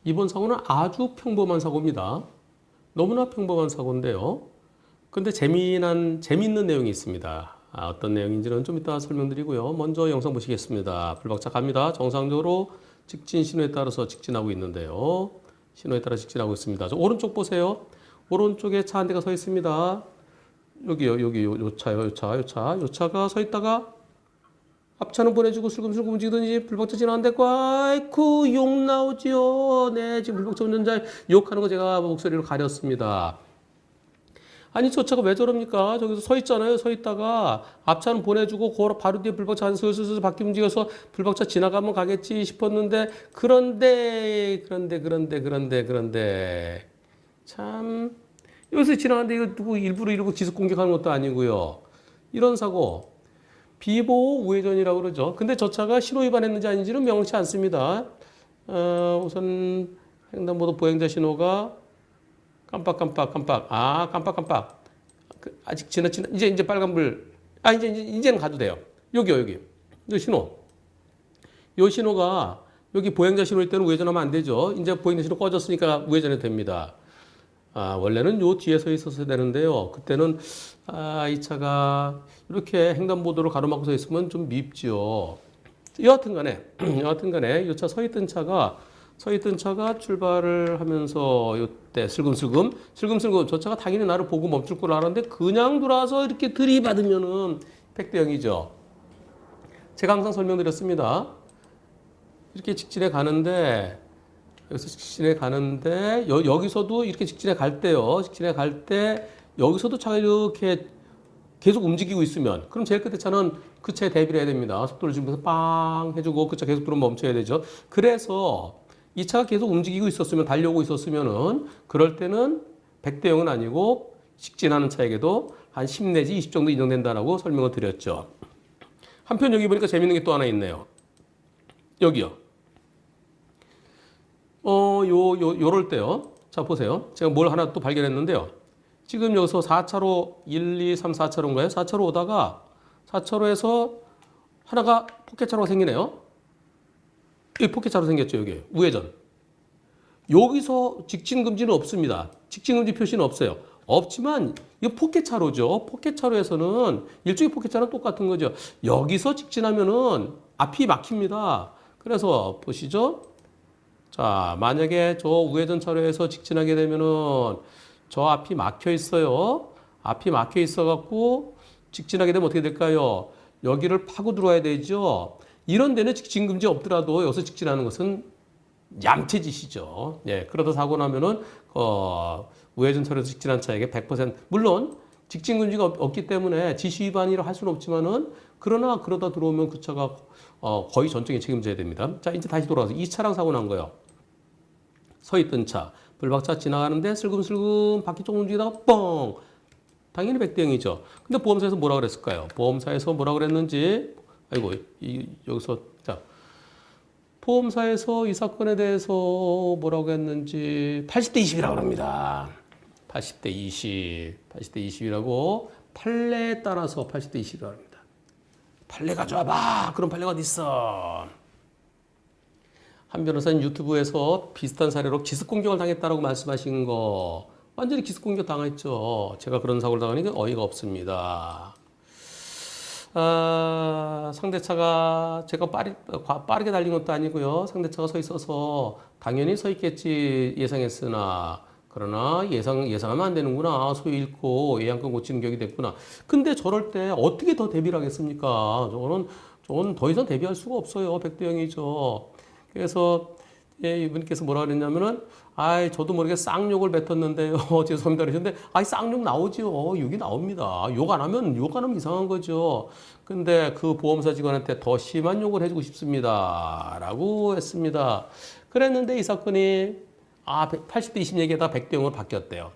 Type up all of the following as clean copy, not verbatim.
이번 사고는 아주 평범한 사고입니다. 너무나 평범한 사고인데요. 근데 재미있는 내용이 있습니다. 어떤 내용인지는 좀 이따 설명드리고요. 먼저 영상 보시겠습니다. 불박차 갑니다. 정상적으로 직진 신호에 따라서 직진하고 있는데요. 신호에 따라 직진하고 있습니다. 저 오른쪽 보세요. 오른쪽에 차 한 대가 서 있습니다. 여기요, 요 차요, 요 차가 서 있다가 앞차는 보내주고 슬금슬금 움직이더니 불박차 지나는데 아이쿠 욕 나오지요. 네, 지금 불박차 운전자 욕하는 거 제가 목소리로 가렸습니다. 아니 저 차가 왜 저럽니까? 저기서 서 있잖아요. 서 있다가 앞차는 보내주고 바로 뒤에 불박차 한 슬슬 바퀴 움직여서 불박차 지나가면 가겠지 싶었는데 그런데 참 여기서 지나가는데 이거 누구 일부러 이러고 지속 공격하는 것도 아니고요. 이런 사고 비보호 우회전이라고 그러죠. 근데 저 차가 신호 위반했는지 아닌지는 명확치 않습니다. 우선 횡단보도 보행자 신호가 깜빡. 아직 지나. 이제 빨간불. 이제는 가도 돼요. 여기. 요 신호. 요 신호가 여기 보행자 신호일 때는 우회전하면 안 되죠. 이제 보행자 신호 꺼졌으니까 우회전해도 됩니다. 원래는 요 뒤에 서 있었어야 되는데요. 그때는 이 차가 이렇게 횡단보도를 가로막고 서 있으면 좀 밉죠. 여하튼 간에 이 차 서 있던 차가 출발을 하면서 이때 슬금슬금 저 차가 당연히 나를 보고 멈출 걸 알았는데 그냥 돌아서 이렇게 들이받으면은 100대 0이죠. 제가 항상 설명드렸습니다. 이렇게 직진해 가는데 여기서도 이렇게 직진해 갈 때 여기서도 차가 이렇게 계속 움직이고 있으면 그럼 제일 끝에 차는 그 차에 대비를 해야 됩니다. 속도를 줄이면서 빵 해주고 그 차 계속 들어오면 멈춰야 되죠. 그래서 이 차가 계속 움직이고 있었으면 달려오고 있었으면은 그럴 때는 100대 0은 아니고 직진하는 차에게도 한 10 내지 20 정도 인정된다라고 설명을 드렸죠. 한편 여기 보니까 재밌는 게 또 하나 있네요. 여기요. 요럴 때요. 자, 보세요. 제가 뭘 하나 또 발견했는데요. 지금 여기서 4차로 1, 2, 3, 4차로인가요? 4차로 오다가 4차로에서 하나가 포켓차로가 생기네요. 여기 포켓차로 생겼죠, 여기. 우회전. 여기서 직진 금지는 없습니다. 직진 금지 표시는 없어요. 없지만 이거 포켓차로죠. 포켓차로에서는 일종의 포켓차는 똑같은 거죠. 여기서 직진하면은 앞이 막힙니다. 그래서 보시죠. 자, 만약에 저 우회전 차로에서 직진하게 되면은 저 앞이 막혀 있어요. 앞이 막혀 있어 갖고 직진하게 되면 어떻게 될까요? 여기를 파고 들어와야 되죠. 이런 데는 직진 금지 없더라도 여기서 직진하는 것은 얌체짓이죠. 예, 그러다 사고 나면은 우회전 차로에서 직진한 차에게 100% 물론 직진 금지가 없기 때문에 지시 위반이라 할 수는 없지만은 그러다 들어오면 그 차가 거의 전적인 책임져야 됩니다. 자, 이제 다시 돌아가서 이 차랑 사고 난 거예요. 서 있던 차, 불박차 지나가는데 슬금슬금 바퀴 조금 움직이다가 뻥! 당연히 100대 0이죠. 근데 보험사에서 뭐라 그랬을까요? 보험사에서 뭐라 그랬는지, 여기서, 자. 보험사에서 이 사건에 대해서 뭐라고 했는지 80대 20이라고 합니다. 80대 20이라고 판례에 따라서 80대 20이라고 합니다. 판례 가져와봐. 그럼 판례가 어디 있어? 한 변호사님 유튜브에서 비슷한 사례로 기습공격을 당했다라고 말씀하신 거 완전히 기습공격 당했죠. 제가 그런 사고를 당하니까 어이가 없습니다. 상대차가 제가 빠르게 달린 것도 아니고요. 상대차가 서 있어서 당연히 서 있겠지 예상했으나 그러나 예상하면 안 되는구나. 소위 잃고 예양권 고치는 격이 됐구나. 근데 저럴 때 어떻게 더 대비를 하겠습니까? 저는 더 이상 대비할 수가 없어요. 100대 0이죠. 그래서 이분께서 뭐라 그랬냐면은 저도 모르게 쌍욕을 뱉었는데요. 죄송합니다 그러셨는데 쌍욕 나오죠. 욕이 나옵니다. 욕 안 하면 이상한 거죠. 근데 그 보험사 직원한테 더 심한 욕을 해주고 싶습니다. 라고 했습니다. 그랬는데 이 사건이 80대 20 얘기하다가 100대 0으로 바뀌었대요.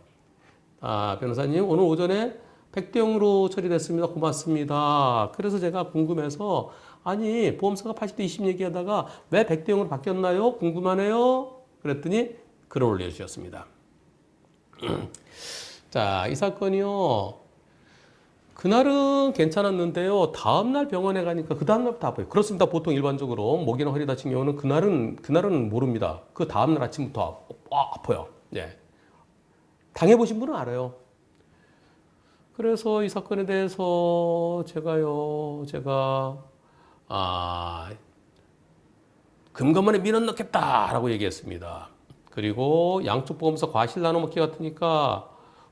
변호사님 오늘 오전에 100대 0으로 처리됐습니다. 고맙습니다. 그래서 제가 궁금해서 보험사가 80대 20 얘기하다가 왜 100대 0으로 바뀌었나요? 궁금하네요. 그랬더니 글을 올려주셨습니다. 자, 이 사건이요. 그날은 괜찮았는데요. 다음날 병원에 가니까 그 다음날부터 아파요. 그렇습니다. 보통 일반적으로 목이나 허리 다친 경우는 그날은 모릅니다. 그 다음날 아침부터 아파요. 예. 당해보신 분은 알아요. 그래서 이 사건에 대해서 제가 금감원에 민원 넣겠다라고 얘기했습니다. 그리고 양쪽 보험사 과실 나눠먹기 같으니까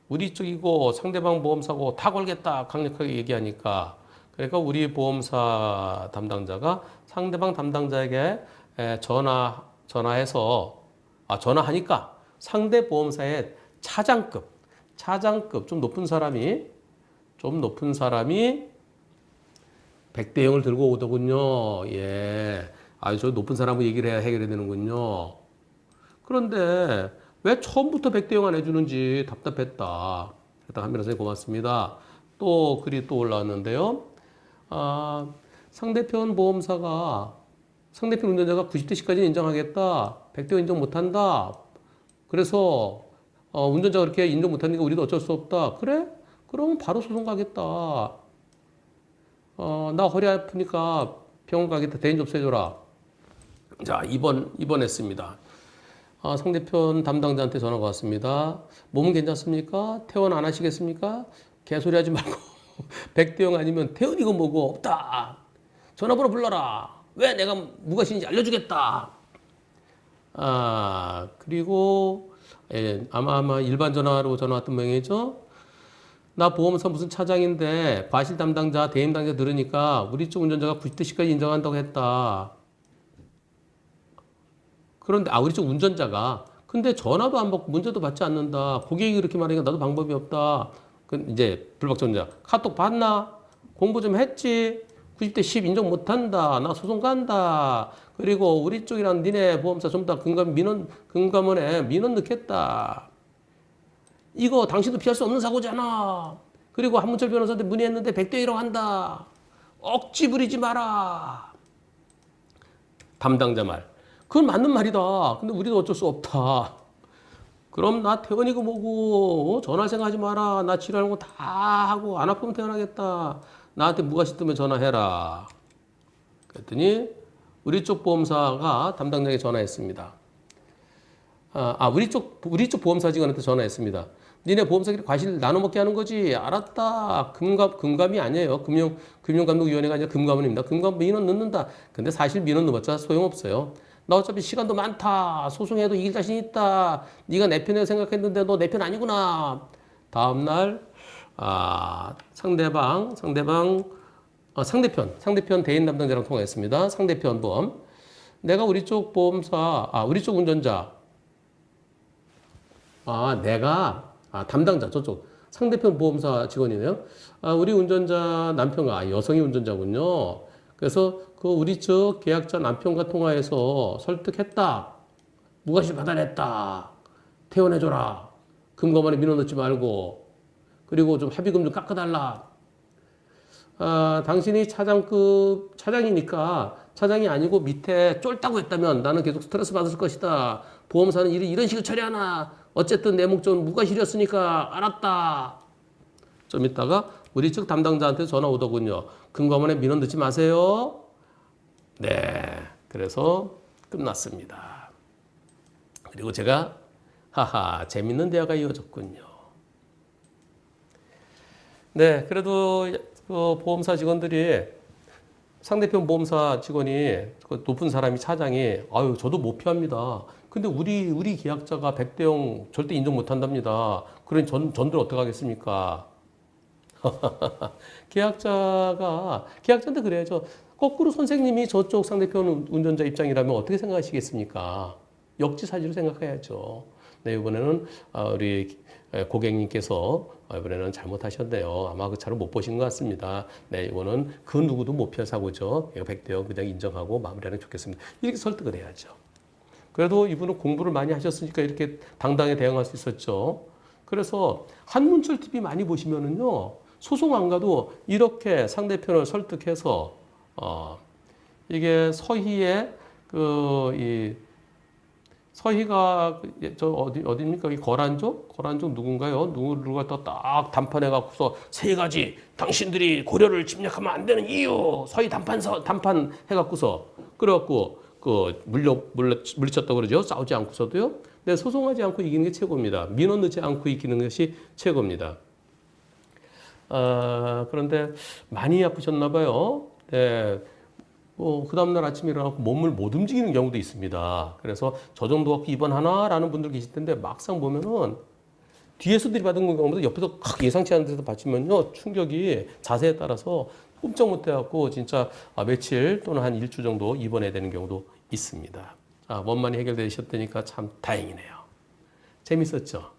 우리 쪽이고 상대방 보험사고 다 걸겠다 강력하게 얘기하니까, 그러니까 우리 보험사 담당자가 상대방 담당자에게 전화해서 전화하니까 상대 보험사의 차장급 좀 높은 사람이 100대 0을 들고 오더군요. 예. 저 높은 사람하고 얘기를 해야 해결이 되는군요. 그런데 왜 처음부터 100대 0 안 해주는지 답답했다. 일단 한민아 선생님 고맙습니다. 또 글이 또 올라왔는데요. 상대편 운전자가 90대씩까지 인정하겠다. 100대 0 인정 못한다. 그래서 운전자가 그렇게 인정 못하니까 우리도 어쩔 수 없다. 그래? 그럼 바로 소송 가겠다. 나 허리 아프니까 병원 가겠다. 대인 접수해줘라. 자, 입원했습니다. 상대편 담당자한테 전화가 왔습니다. 몸은 괜찮습니까? 퇴원 안 하시겠습니까? 개소리 하지 말고 100대 0 아니면 퇴원이고 뭐고 없다. 전화번호 불러라. 왜 내가 무엇인지 알려주겠다. 그리고 아마 일반 전화로 전화 왔던 모양이죠. 나 보험사 무슨 차장인데 과실 담당자, 대임 담당자 들으니까 우리 쪽 운전자가 90대씩까지 인정한다고 했다. 그런데 우리 쪽 운전자가 근데 전화도 안 받고 문자도 받지 않는다. 고객이 그렇게 말하니까 나도 방법이 없다. 이제 불박전자 카톡 받나? 공부 좀 했지? 90대 10 인정 못한다. 나 소송 간다. 그리고 우리 쪽이랑 니네 보험사 좀 더 금감원에 민원 넣겠다. 이거 당신도 피할 수 없는 사고잖아. 그리고 한문철 변호사한테 문의했는데 100대 1로 한다. 억지 부리지 마라. 담당자 말. 그건 맞는 말이다. 근데 우리도 어쩔 수 없다. 그럼 나 퇴원이고 뭐고 전화 생각하지 마라. 나 치료하는 거 다 하고 안 아프면 퇴원하겠다. 나한테 무가시 뜨면 전화해라. 그랬더니 우리 쪽 보험사가 담당자에게 전화했습니다. 우리 쪽 보험사 직원한테 전화했습니다. 니네 보험사끼리 과실 나눠먹게 하는 거지. 알았다. 금감이 아니에요. 금융감독위원회가 아니라 금감원입니다. 금감원 민원 넣는다. 근데 사실 민원 넣어봤자 소용없어요. 나 어차피 시간도 많다. 소송해도 이길 자신 있다. 네가 내 편이라고 생각했는데 너 내 편 아니구나. 다음날 상대편 대인 담당자랑 통화했습니다. 상대편 보험. 내가 우리 쪽 보험사, 우리 쪽 운전자. 담당자, 저쪽. 상대편 보험사 직원이네요. 우리 운전자 남편과, 여성이 운전자군요. 그래서 우리 측 계약자 남편과 통화해서 설득했다. 무과실 받아냈다. 퇴원해줘라. 금감원에 민원 넣지 말고. 그리고 좀 합의금 좀 깎아달라. 당신이 차장이니까 차장이 아니고 밑에 쫄다고 했다면 나는 계속 스트레스 받을 것이다. 보험사는 이런 식으로 처리하나. 어쨌든 내 목적은 무과실이었으니까 알았다. 좀 있다가 우리 측 담당자한테 전화 오더군요. 금감원에 민원 넣지 마세요. 네. 그래서 끝났습니다. 그리고 제가 재밌는 대화가 이어졌군요. 네. 그래도 그 보험사 직원들이 상대편 보험사 직원이 높은 사람이 차장이 저도 못 피합니다. 근데 우리 계약자가 100대 0 절대 인정 못 한답니다. 그러니 전들 어떡하겠습니까? 계약자한테 그래야죠. 거꾸로 선생님이 저쪽 상대편 운전자 입장이라면 어떻게 생각하시겠습니까? 역지사지로 생각해야죠. 네, 이번에는 우리 고객님께서 이번에는 잘못하셨네요. 아마 그 차를 못 보신 것 같습니다. 네, 이거는 그 누구도 못 피할 사고죠. 100대 0 그냥 인정하고 마무리하는 게 좋겠습니다. 이렇게 설득을 해야죠. 그래도 이분은 공부를 많이 하셨으니까 이렇게 당당히 대응할 수 있었죠. 그래서 한문철 TV 많이 보시면은요, 소송 안 가도 이렇게 상대편을 설득해서 이게 서희가 저 어디입니까? 이 거란족? 거란족 누군가요? 누구가 또 딱 담판해 갖고서 세 가지 당신들이 고려를 침략하면 안 되는 이유 서희 담판 해 갖고서 그래갖고 그 물리쳤다고 그러죠. 싸우지 않고서도요. 근데 소송하지 않고 이기는 게 최고입니다. 민원 넣지 않고 이기는 것이 최고입니다. 그런데 많이 아프셨나 봐요. 네. 그 다음날 아침에 일어나고 몸을 못 움직이는 경우도 있습니다. 그래서 저 정도 갖고 입원하나라는 분들 계실 텐데 막상 보면은 뒤에서 들이받은 경우보다 옆에서 예상치 않은 데서 받치면요 충격이 자세에 따라서 꼼짝 못해갖고 진짜 며칠 또는 한 일주 정도 입원해야 되는 경우도 있습니다. 원만히 해결되셨다니까 참 다행이네요. 재밌었죠?